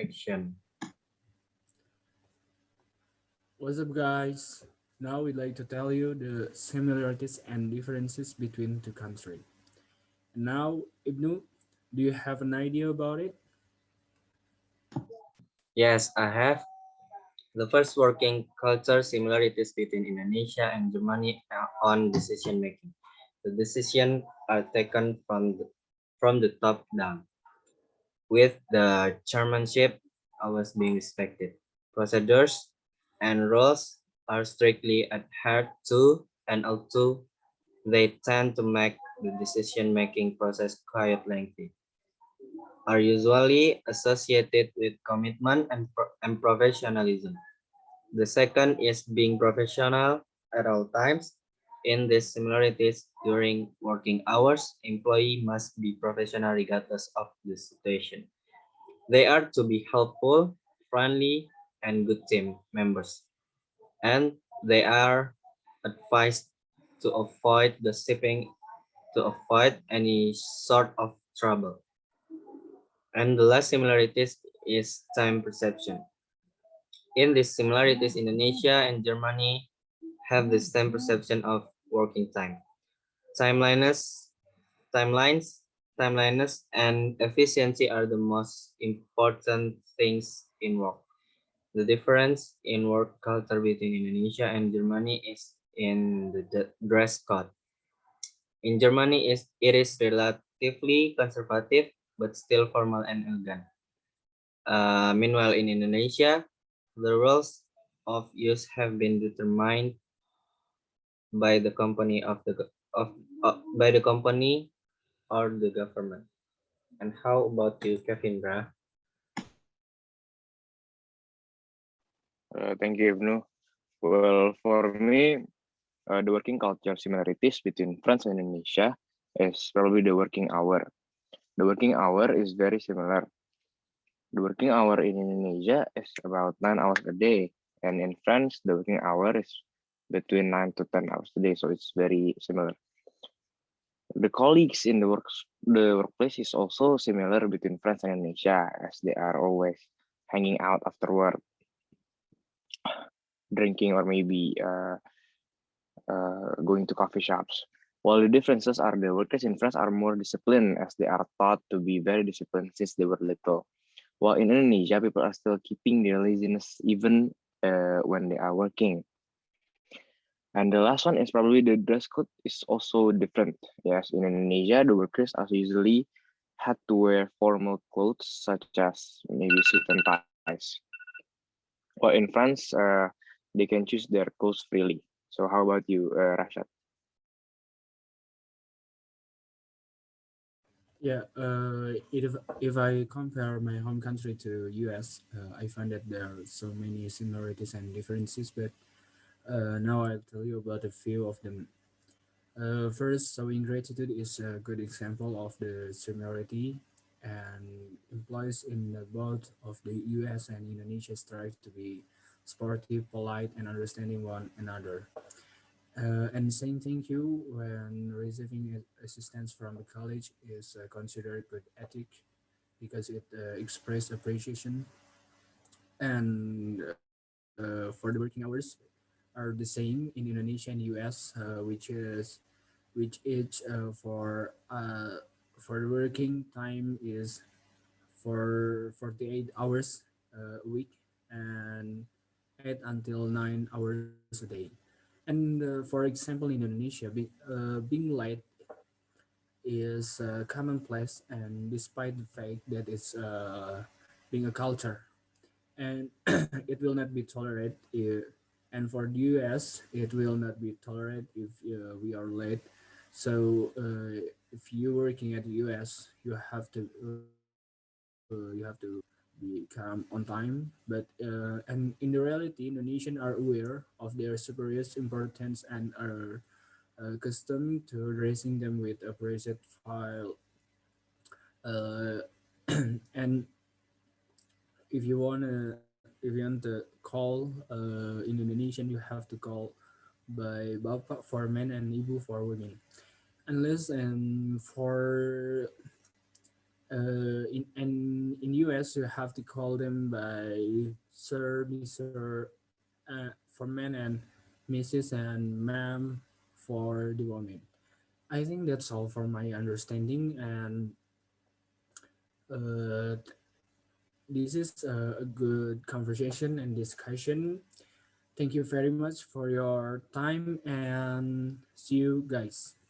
action. What's up, guys? Now we'd like to tell you the similarities and differences between two countries. And now, Ibnu, do you have an idea about it? Yes, I have. The first working culture similarities between Indonesia and Germany are on decision making. The decisions are taken from the top down, with the chairmanship always being respected. Procedures and rules are strictly adhered to, and although they tend to make the decision making process quite lengthy, are usually associated with commitment and professionalism. The second is being professional at all times. In these similarities, during working hours, employee must be professional regardless of the situation. They are to be helpful, friendly, and good team members, and they are advised to avoid gossiping, to avoid any sort of trouble. And the last similarities is time perception. In these similarities, Indonesia and Germany have the same perception of working time. Timeliness, timelines, timeliness, and efficiency are the most important things in work. The difference in work culture between Indonesia and Germany is in the dress code. In Germany, it is relatively conservative but still formal and elegant. Meanwhile, in Indonesia, the rules of use have been determined by the company by the company or the government. And how about you, Kevindra? Thank you, Ibnu. Well, for me, the working culture similarities between France and Indonesia is probably the working hour. The working hour is very similar. The working hour in Indonesia is about 9 hours a day, and in France, the working hour is between 9 to 10 hours a day, so it's very similar. The colleagues in the workplace is also similar between France and Indonesia, as they are always hanging out after work, drinking, or maybe going to coffee shops. While the differences are the workers in France are more disciplined, as they are taught to be very disciplined since they were little. While in Indonesia, people are still keeping their laziness even when they are working. And the last one is probably the dress code is also different. Yes, in Indonesia, the workers are usually had to wear formal clothes such as maybe suit and ties. While in France, they can choose their clothes freely. So how about you, Rashad? Yeah, if I compare my home country to US, I find that there are so many similarities and differences, but now I'll tell you about a few of them. First, showing gratitude is a good example of the similarity, and employees in both of the US and Indonesia strive to be sportive, polite, and understanding one another. And saying thank you when receiving assistance from the college is considered good ethic because it expresses appreciation. And for the working hours are the same in Indonesia and US, which each for the working time is for 48 hours a week and 8 until 9 hours a day. And for example, in Indonesia, being late is commonplace, and despite the fact that it's being a culture, and it will not be tolerated. And for the US, it will not be tolerated if we are late. So if you're working at the US, you have to become on time. But and in the reality, Indonesians are aware of their superiors' importance and are accustomed to addressing them with appropriate file. Uh, and if you want to call in Indonesian, you have to call by bapak for men and ibu for women. Unless and for In US you have to call them by sir, Mr. For men, and Mrs. and ma'am for the woman. I think that's all for my understanding, and uh, this is a good conversation and discussion. Thank you very much for your time, and see you guys.